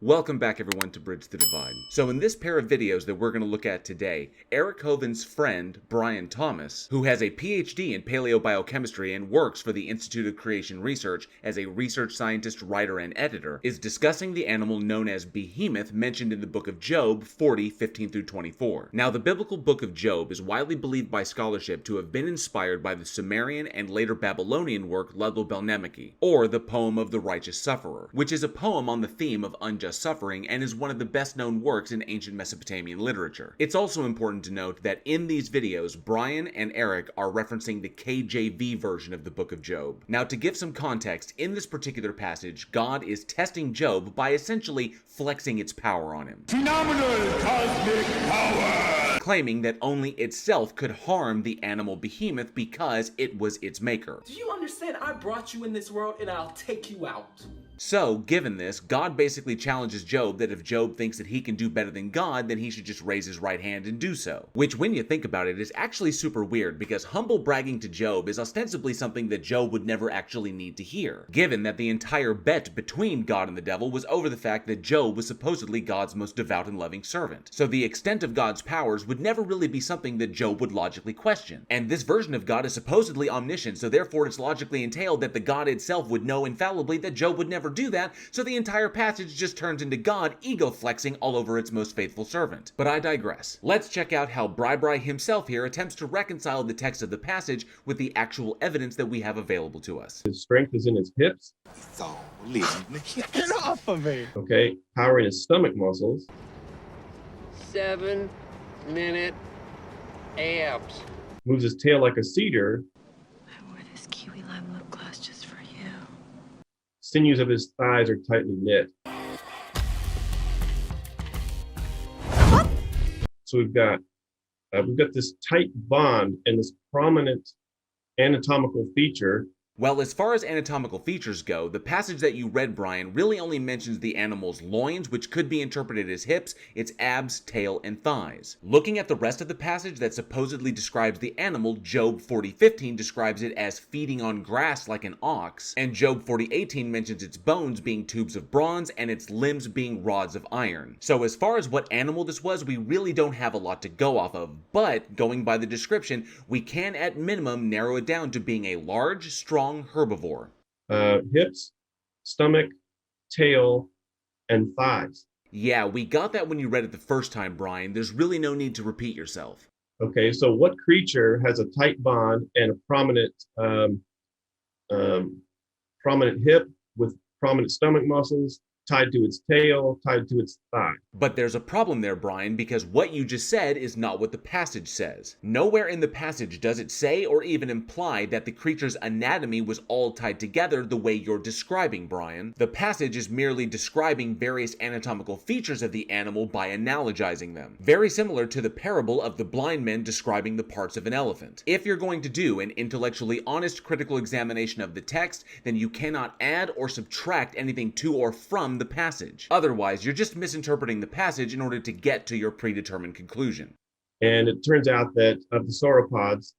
Welcome back everyone to Bridge the Divide. So in this pair of videos that we're going to look at today, Eric Hovind's friend, Brian Thomas, who has a PhD in paleobiochemistry and works for the Institute of Creation Research as a research scientist, writer, and editor, is discussing the animal known as Behemoth mentioned in the book of Job 40:15-24. Now the biblical book of Job is widely believed by scholarship to have been inspired by the Sumerian and later Babylonian work Lego-Belnemeki, or the Poem of the Righteous Sufferer, which is a poem on the theme of unjust suffering and is one of the best known works in ancient Mesopotamian literature. It's also important to note that in these videos, Brian and Eric are referencing the KJV version of the book of Job. Now to give some context, in this particular passage, God is testing Job by essentially flexing its power on him. Phenomenal cosmic power! Claiming that only itself could harm the animal Behemoth because it was its maker. Do you understand? I brought you in this world and I'll take you out. So, given this, God basically challenges Job that if Job thinks that he can do better than God, then he should just raise his right hand and do so. Which, when you think about it, is actually super weird because humble bragging to Job is ostensibly something that Job would never actually need to hear, given that the entire bet between God and the devil was over the fact that Job was supposedly God's most devout and loving servant. So the extent of God's powers would never really be something that Job would logically question. And this version of God is supposedly omniscient, so therefore it's logically entailed that the God itself would know infallibly that Job would never do that, so the entire passage just turns into God ego flexing all over its most faithful servant. But I digress. Let's check out how Bri himself here attempts to reconcile the text of the passage with the actual evidence that we have available to us. His strength is in his hips. It's all in the hips. Get off of me! Okay, power in his stomach muscles. 7-minute abs. Moves his tail like a cedar. I wore this kiwi lime lip gloss just for you. Sinews of his thighs are tightly knit. So we've got this tight bond and this prominent anatomical feature. Well, as far as anatomical features go, the passage that you read, Brian, really only mentions the animal's loins, which could be interpreted as hips, its abs, tail, and thighs. Looking at the rest of the passage that supposedly describes the animal, Job 40:15 describes it as feeding on grass like an ox, and Job 40:18 mentions its bones being tubes of bronze and its limbs being rods of iron. So as far as what animal this was, we really don't have a lot to go off of, but going by the description, we can at minimum narrow it down to being a large, strong herbivore. Hips, stomach, tail, and thighs. Yeah, we got that when you read it the first time, Brian. There's really no need to repeat yourself. Okay, so what creature has a tight bond and a prominent hip with prominent stomach muscles, tied to its tail, tied to its thigh? But there's a problem there, Brian, because what you just said is not what the passage says. Nowhere in the passage does it say or even imply that the creature's anatomy was all tied together the way you're describing, Brian. The passage is merely describing various anatomical features of the animal by analogizing them. Very similar to the parable of the blind men describing the parts of an elephant. If you're going to do an intellectually honest critical examination of the text, then you cannot add or subtract anything to or from the passage. Otherwise, you're just misinterpreting the passage in order to get to your predetermined conclusion. And it turns out that of the sauropods,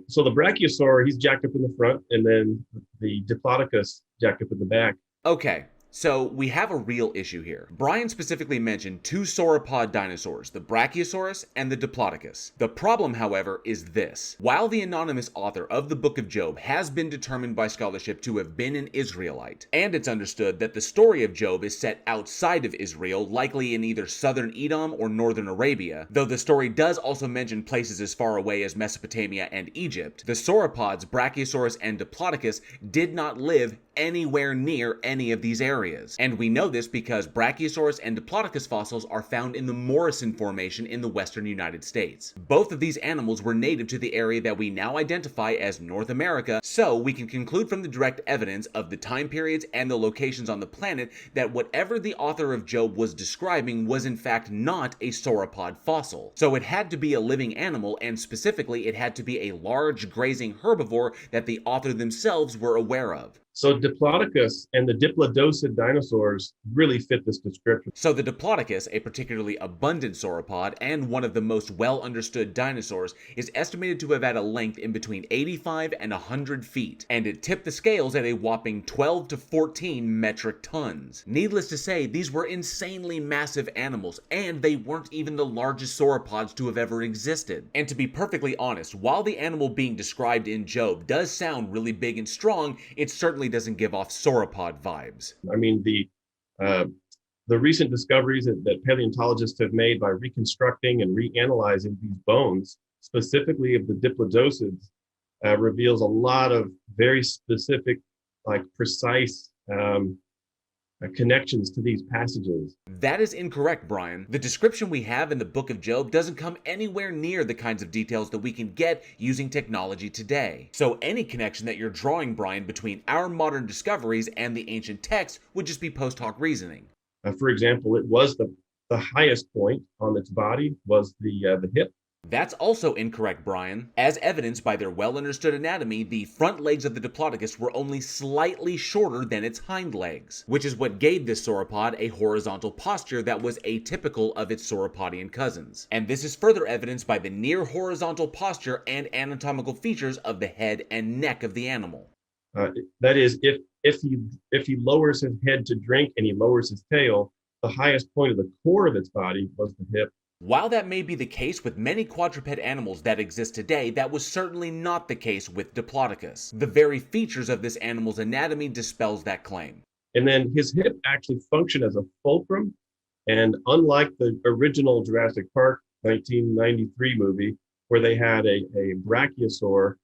so the brachiosaur, he's jacked up in the front, and then the diplodocus jacked up in the back. Okay. So, we have a real issue here. Brian specifically mentioned two sauropod dinosaurs, the Brachiosaurus and the Diplodocus. The problem, however, is this. While the anonymous author of the Book of Job has been determined by scholarship to have been an Israelite, and it's understood that the story of Job is set outside of Israel, likely in either southern Edom or northern Arabia, though the story does also mention places as far away as Mesopotamia and Egypt, the sauropods, Brachiosaurus and Diplodocus, did not live anywhere near any of these areas. And we know this because Brachiosaurus and Diplodocus fossils are found in the Morrison Formation in the western United States. Both of these animals were native to the area that we now identify as North America, so we can conclude from the direct evidence of the time periods and the locations on the planet that whatever the author of Job was describing was in fact not a sauropod fossil. So it had to be a living animal, and specifically it had to be a large grazing herbivore that the author themselves were aware of. So Diplodocus and the diplodocid dinosaurs really fit this description. So the Diplodocus, a particularly abundant sauropod and one of the most well understood dinosaurs, is estimated to have had a length in between 85 and 100 feet, and it tipped the scales at a whopping 12 to 14 metric tons. Needless to say, these were insanely massive animals, and they weren't even the largest sauropods to have ever existed. And to be perfectly honest, while the animal being described in Job does sound really big and strong, it certainly doesn't give off sauropod vibes. I mean, the recent discoveries that paleontologists have made by reconstructing and reanalyzing these bones, specifically of the diplodocids, reveals a lot of very specific, like precise connections to these passages. That is incorrect, Brian. The description we have in the book of Job doesn't come anywhere near the kinds of details that we can get using technology today. So any connection that you're drawing, Brian, between our modern discoveries and the ancient text would just be post hoc reasoning. For example, it was the highest point on its body was the hip. That's also incorrect, Brian. As evidenced by their well-understood anatomy, the front legs of the Diplodocus were only slightly shorter than its hind legs, which is what gave this sauropod a horizontal posture that was atypical of its sauropodian cousins. And this is further evidenced by the near horizontal posture and anatomical features of the head and neck of the animal. That is, if he lowers his head to drink and he lowers his tail, the highest point of the core of its body was the hip. While that may be the case with many quadruped animals that exist today, that was certainly not the case with Diplodocus. The very features of this animal's anatomy dispels that claim. And then his hip actually functioned as a fulcrum, and unlike the original Jurassic Park 1993 movie, where they had a brachiosaur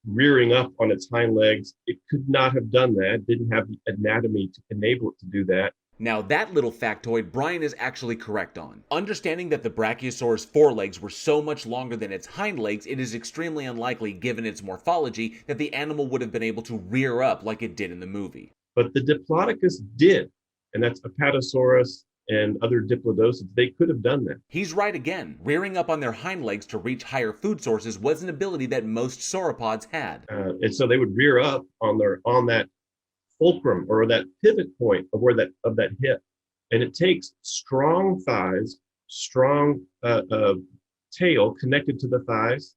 rearing up on its hind legs, it could not have done that, didn't have the anatomy to enable it to do that. Now that little factoid Brian is actually correct on. Understanding that the Brachiosaur's forelegs were so much longer than its hind legs, it is extremely unlikely, given its morphology, that the animal would have been able to rear up like it did in the movie. But the Diplodocus did, and that's Apatosaurus and other diplodocids. They could have done that. He's right again. Rearing up on their hind legs to reach higher food sources was an ability that most sauropods had. And so they would rear up on that fulcrum or that pivot point of that hip, and it takes strong thighs, strong tail connected to the thighs,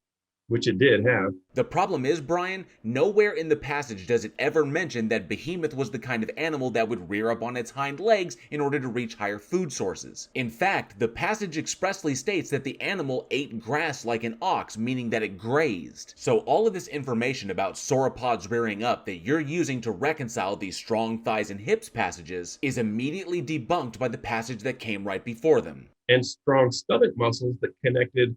which it did have. The problem is, Brian, nowhere in the passage does it ever mention that Behemoth was the kind of animal that would rear up on its hind legs in order to reach higher food sources. In fact, the passage expressly states that the animal ate grass like an ox, meaning that it grazed. So all of this information about sauropods rearing up that you're using to reconcile these strong thighs and hips passages is immediately debunked by the passage that came right before them. And strong stomach muscles that connected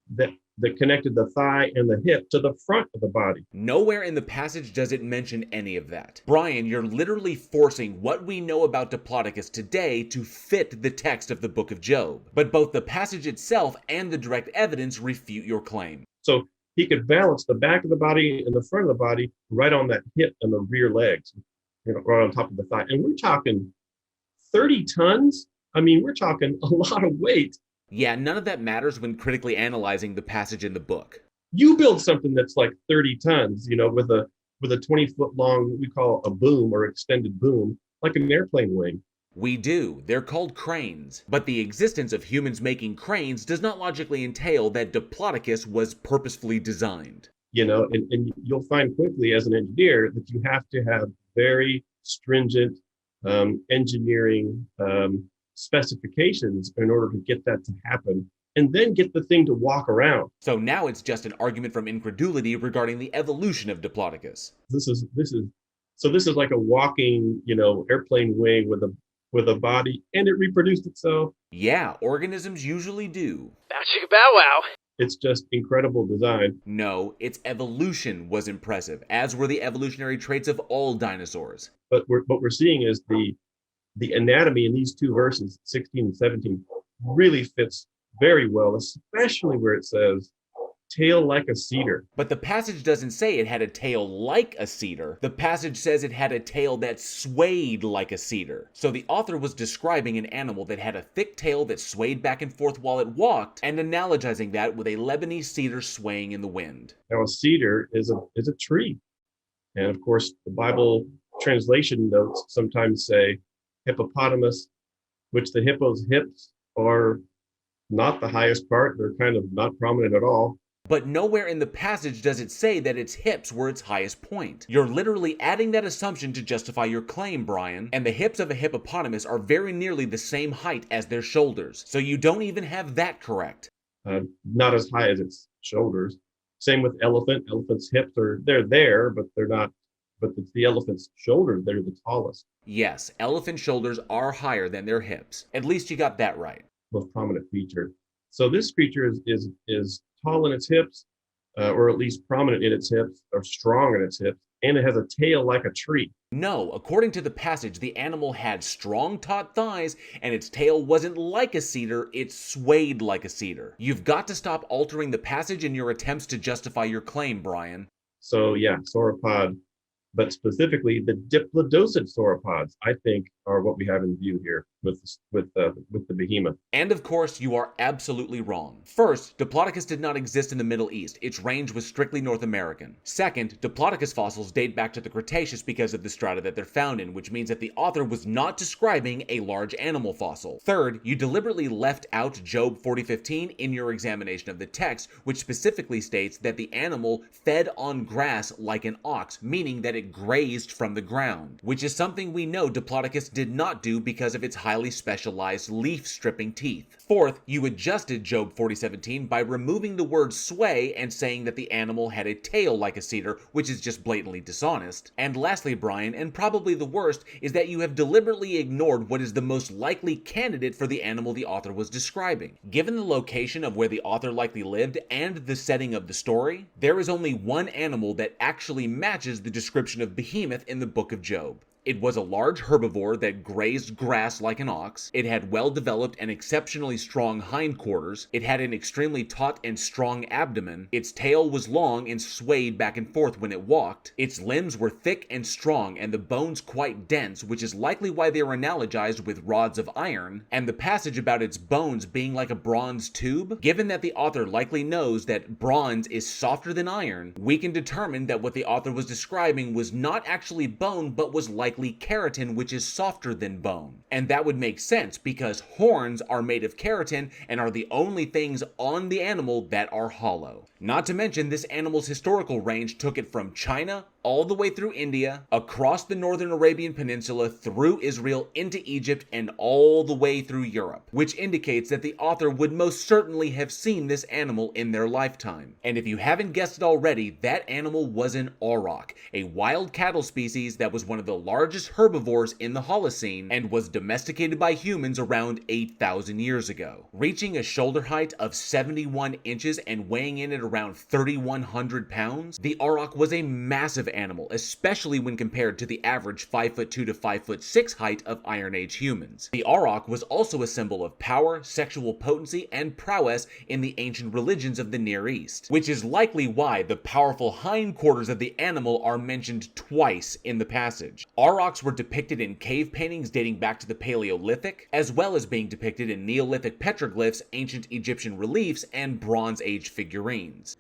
the thigh and the hip to the front of the body. Nowhere in the passage does it mention any of that. Brian, you're literally forcing what we know about Diplodocus today to fit the text of the book of Job. But both the passage itself and the direct evidence refute your claim. So he could balance the back of the body and the front of the body right on that hip and the rear legs, right on top of the thigh. And we're talking 30 tons. I mean, we're talking a lot of weight. Yeah, none of that matters when critically analyzing the passage in the book. You build something that's like 30 tons, with a 20-foot long, what we call a boom or extended boom, like an airplane wing. We do. They're called cranes. But the existence of humans making cranes does not logically entail that Diplodocus was purposefully designed. And you'll find quickly as an engineer that you have to have very stringent engineering specifications in order to get that to happen, and then get the thing to walk around. So now it's just an argument from incredulity regarding the evolution of Diplodocus. This is like a walking, airplane wing with a body, and it reproduced itself. Yeah, organisms usually do. Bow chicka bow wow. It's just incredible design. No, its evolution was impressive, as were the evolutionary traits of all dinosaurs. But what we're seeing is the anatomy in these two verses, 16 and 17, really fits very well, especially where it says, tail like a cedar. But the passage doesn't say it had a tail like a cedar. The passage says it had a tail that swayed like a cedar. So the author was describing an animal that had a thick tail that swayed back and forth while it walked, and analogizing that with a Lebanese cedar swaying in the wind. Now, a cedar is a tree. And of course, the Bible translation notes sometimes say hippopotamus, which the hippo's hips are not the highest part. They're kind of not prominent at all. But nowhere in the passage does it say that its hips were its highest point. You're literally adding that assumption to justify your claim, Brian, and the hips of a hippopotamus are very nearly the same height as their shoulders, so you don't even have that correct. Not as high as its shoulders. Same with elephant. Elephant's hips they're there, but they're not. But it's the elephant's shoulders that are the tallest. Yes, elephant shoulders are higher than their hips. At least you got that right. Most prominent feature. So this creature is tall in its hips, or at least prominent in its hips, or strong in its hips, and it has a tail like a tree. No, according to the passage, the animal had strong taut thighs, and its tail wasn't like a cedar, it swayed like a cedar. You've got to stop altering the passage in your attempts to justify your claim, Brian. So yeah, sauropod, but specifically the diplodocid sauropods, I think, are what we have in view here with the behemoth. And of course, you are absolutely wrong. First, Diplodocus did not exist in the Middle East. Its range was strictly North American. Second, Diplodocus fossils date back to the Cretaceous because of the strata that they're found in, which means that the author was not describing a large animal fossil. Third, you deliberately left out Job 40:15 in your examination of the text, which specifically states that the animal fed on grass like an ox, meaning that it grazed from the ground, which is something we know Diplodocus did not do because of its highly specialized leaf-stripping teeth. Fourth, you adjusted Job 40:17 by removing the word sway and saying that the animal had a tail like a cedar, which is just blatantly dishonest. And lastly, Brian, and probably the worst, is that you have deliberately ignored what is the most likely candidate for the animal the author was describing. Given the location of where the author likely lived and the setting of the story, there is only one animal that actually matches the description of Behemoth in the book of Job. It was a large herbivore that grazed grass like an ox. It had well-developed and exceptionally strong hindquarters. It had an extremely taut and strong abdomen. Its tail was long and swayed back and forth when it walked. Its limbs were thick and strong and the bones quite dense, which is likely why they are analogized with rods of iron. And the passage about its bones being like a bronze tube, given that the author likely knows that bronze is softer than iron, we can determine that what the author was describing was not actually bone, but was likely keratin, which is softer than bone. And that would make sense because horns are made of keratin and are the only things on the animal that are hollow. Not to mention, this animal's historical range took it from China all the way through India, across the northern Arabian Peninsula, through Israel, into Egypt, and all the way through Europe, which indicates that the author would most certainly have seen this animal in their lifetime. And if you haven't guessed it already, that animal was an auroch, a wild cattle species that was one of the largest herbivores in the Holocene and was domesticated by humans around 8,000 years ago. Reaching a shoulder height of 71 inches and weighing in at around 3,100 pounds, the auroch was a massive animal, especially when compared to the average 5'2" to 5'6" height of Iron Age humans. The auroch was also a symbol of power, sexual potency, and prowess in the ancient religions of the Near East, which is likely why the powerful hindquarters of the animal are mentioned twice in the passage. Aurochs were depicted in cave paintings dating back to the Paleolithic, as well as being depicted in Neolithic petroglyphs, ancient Egyptian reliefs, and Bronze Age figurines.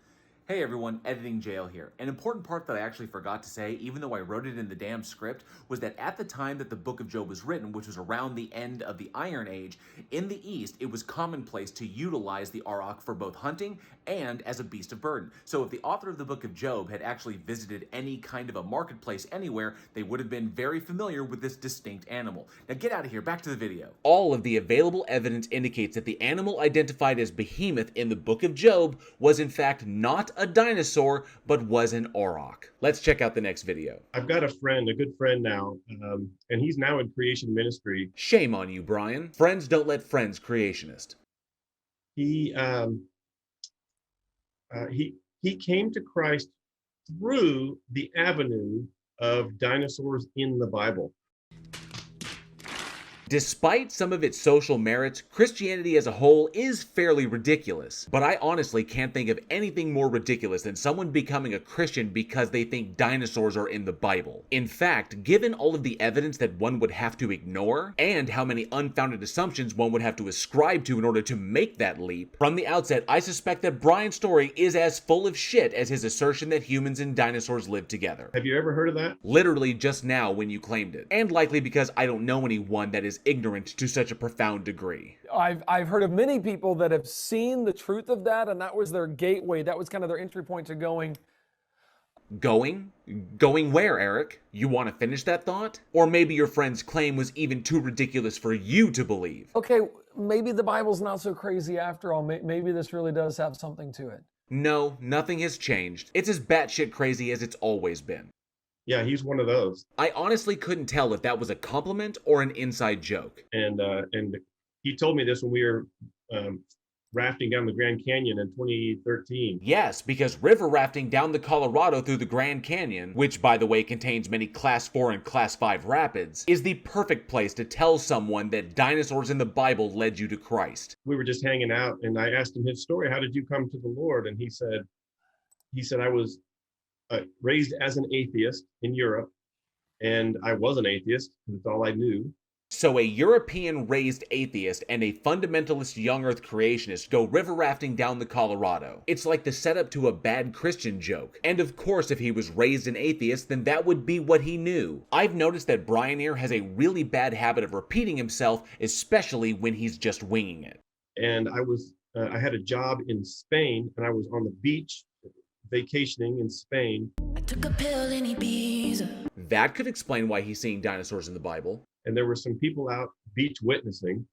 Hey everyone, Editing Jail here. An important part that I actually forgot to say, even though I wrote it in the damn script, was that at the time that the Book of Job was written, which was around the end of the Iron Age, in the East, it was commonplace to utilize the auroch for both hunting and as a beast of burden. So if the author of the Book of Job had actually visited any kind of a marketplace anywhere, they would have been very familiar with this distinct animal. Now get out of here, back to the video. All of the available evidence indicates that the animal identified as Behemoth in the Book of Job was in fact not a dinosaur, but was an auroch. Let's check out the next video. I've got a good friend now, and he's now in creation ministry. Shame on you, Brian. Friends don't let friends creationist. He came to Christ through the avenue of dinosaurs in the Bible. Despite some of its social merits, Christianity as a whole is fairly ridiculous. But I honestly can't think of anything more ridiculous than someone becoming a Christian because they think dinosaurs are in the Bible. In fact, given all of the evidence that one would have to ignore, and how many unfounded assumptions one would have to ascribe to in order to make that leap, from the outset I suspect that Brian's story is as full of shit as his assertion that humans and dinosaurs live together. Have you ever heard of that? Literally just now when you claimed it. And likely because I don't know anyone that is ignorant to such a profound degree. I've heard of many people that have seen the truth of that, and that was their gateway. That was kind of their entry point to going. Going? Going where, Eric? You want to finish that thought? Or maybe your friend's claim was even too ridiculous for you to believe. Okay, maybe the Bible's not so crazy after all. Maybe this really does have something to it. No, nothing has changed. It's as batshit crazy as it's always been. Yeah, he's one of those. I honestly couldn't tell if that was a compliment or an inside joke. And he told me this when we were rafting down the Grand Canyon in 2013. Yes, because river rafting down the Colorado through the Grand Canyon, which by the way contains many Class 4 and Class 5 rapids, is the perfect place to tell someone that dinosaurs in the Bible led you to Christ. We were just hanging out and I asked him his story. How did you come to the Lord? And he said, I was raised as an atheist in Europe, and I was an atheist because it's all I knew. So a European-raised atheist and a fundamentalist young earth creationist go river rafting down the Colorado. It's like the setup to a bad Christian joke. And of course, if he was raised an atheist, then that would be what he knew. I've noticed that Brian here has a really bad habit of repeating himself, especially when he's just winging it. And I had a job in Spain, and I was on the beach vacationing in Spain. I took a pill in Ibiza. That could explain why he's seeing dinosaurs in the Bible. And there were some people out beach witnessing.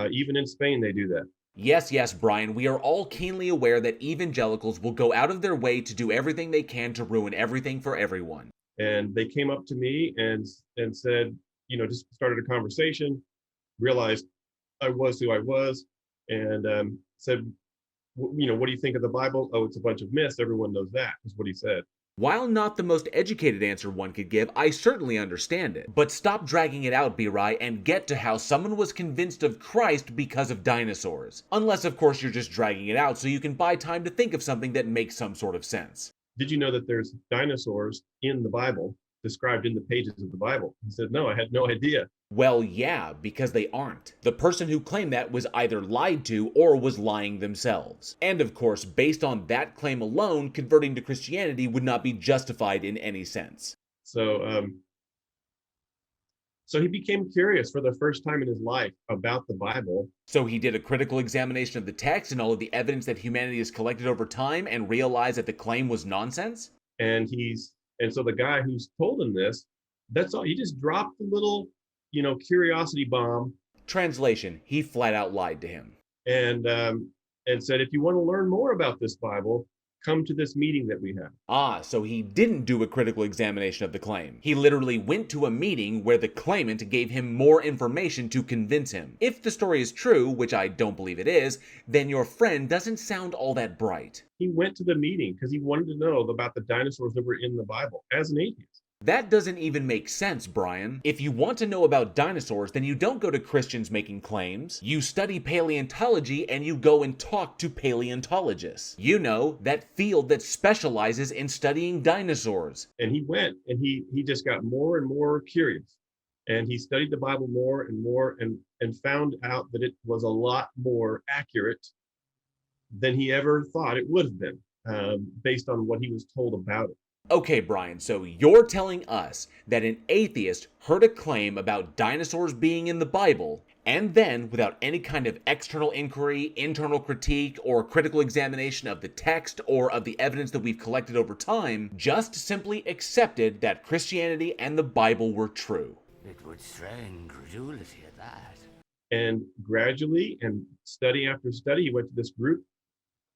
Even in Spain, they do that. Yes, Brian, we are all keenly aware that evangelicals will go out of their way to do everything they can to ruin everything for everyone. And they came up to me and said, just started a conversation, realized I was who I was, and said, what do you think of the Bible? Oh, it's a bunch of myths. Everyone knows that, is what he said. While not the most educated answer one could give, I certainly understand it. But stop dragging it out, B-Rai, and get to how someone was convinced of Christ because of dinosaurs. Unless, of course, you're just dragging it out so you can buy time to think of something that makes some sort of sense. Did you know that there's dinosaurs in the Bible, described in the pages of the Bible? He said, no, I had no idea. Well, yeah, because they aren't. The person who claimed that was either lied to or was lying themselves. And of course, based on that claim alone, converting to Christianity would not be justified in any sense. So he became curious for the first time in his life about the Bible. So he did a critical examination of the text and all of the evidence that humanity has collected over time and realized that the claim was nonsense? And so the guy who's told him this, that's all. He just dropped a little curiosity bomb. Translation, he flat out lied to him. And said, if you want to learn more about this Bible, come to this meeting that we have. So he didn't do a critical examination of the claim. He literally went to a meeting where the claimant gave him more information to convince him. If the story is true, which I don't believe it is, then your friend doesn't sound all that bright. He went to the meeting because he wanted to know about the dinosaurs that were in the Bible as an atheist. That doesn't even make sense, Brian. If you want to know about dinosaurs, then you don't go to Christians making claims. You study paleontology and you go and talk to paleontologists. You know, that field that specializes in studying dinosaurs. And he went and he just got more and more curious. And he studied the Bible more and more and found out that it was a lot more accurate than he ever thought it would have been, based on what he was told about it. Okay, Brian, so you're telling us that an atheist heard a claim about dinosaurs being in the Bible, and then, without any kind of external inquiry, internal critique, or critical examination of the text or of the evidence that we've collected over time, just simply accepted that Christianity and the Bible were true. It would strain credulity at that. And gradually, and study after study, he went to this group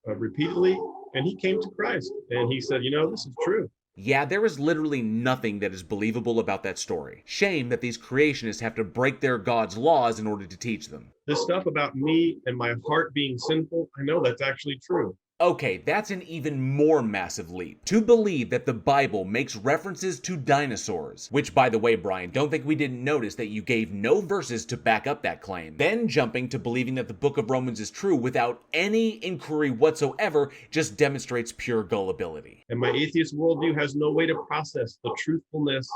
repeatedly, and he came to Christ. And he said, this is true. Yeah, there is literally nothing that is believable about that story. Shame that these creationists have to break their God's laws in order to teach them. This stuff about me and my heart being sinful, I know that's actually true. Okay, that's an even more massive leap. To believe that the Bible makes references to dinosaurs, which by the way, Brian, don't think we didn't notice that you gave no verses to back up that claim. Then jumping to believing that the book of Romans is true without any inquiry whatsoever just demonstrates pure gullibility. And my atheist worldview has no way to process the truthfulness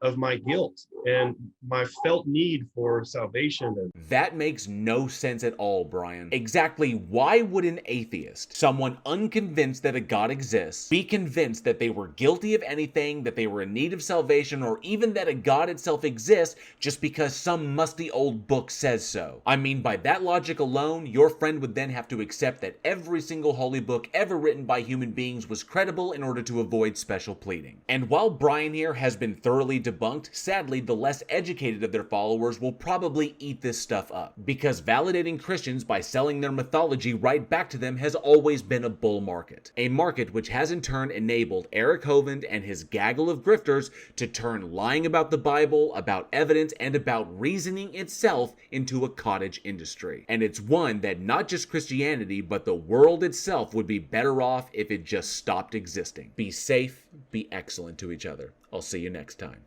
of my guilt and my felt need for salvation. That makes no sense at all, Brian. Exactly why would an atheist, someone unconvinced that a God exists, be convinced that they were guilty of anything, that they were in need of salvation, or even that a God itself exists just because some musty old book says so? I mean, by that logic alone, your friend would then have to accept that every single holy book ever written by human beings was credible in order to avoid special pleading. And while Brian here has been thoroughly debunked, sadly, the less educated of their followers will probably eat this stuff up, because validating Christians by selling their mythology right back to them has always been a bull market. A market which has in turn enabled Eric Hovind and his gaggle of grifters to turn lying about the Bible, about evidence, and about reasoning itself into a cottage industry. And it's one that not just Christianity, but the world itself would be better off if it just stopped existing. Be safe, be excellent to each other. I'll see you next time.